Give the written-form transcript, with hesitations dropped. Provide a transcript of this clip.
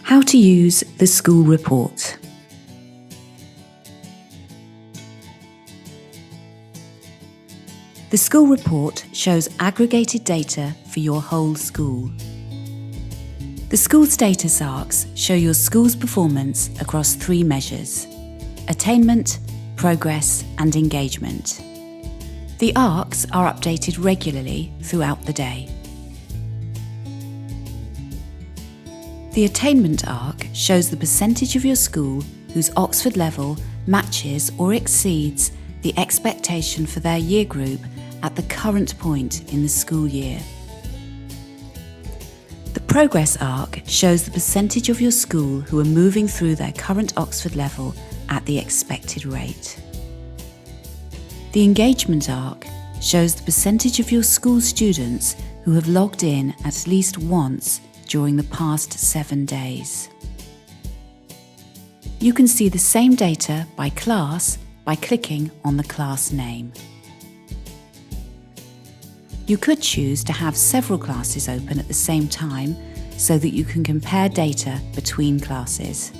How to use the school report. The school report shows aggregated data for your whole school. The school status arcs show your school's performance across 3 measures: attainment, progress, and engagement. The arcs are updated regularly throughout the day. The attainment arc shows the percentage of your school whose Oxford level matches or exceeds the expectation for their year group at the current point in the school year. The progress arc shows the percentage of your school who are moving through their current Oxford level at the expected rate. The engagement arc shows the percentage of your school students who have logged in at least once during the past 7 days. You can see the same data by class by clicking on the class name. You could choose to have several classes open at the same time so that you can compare data between classes.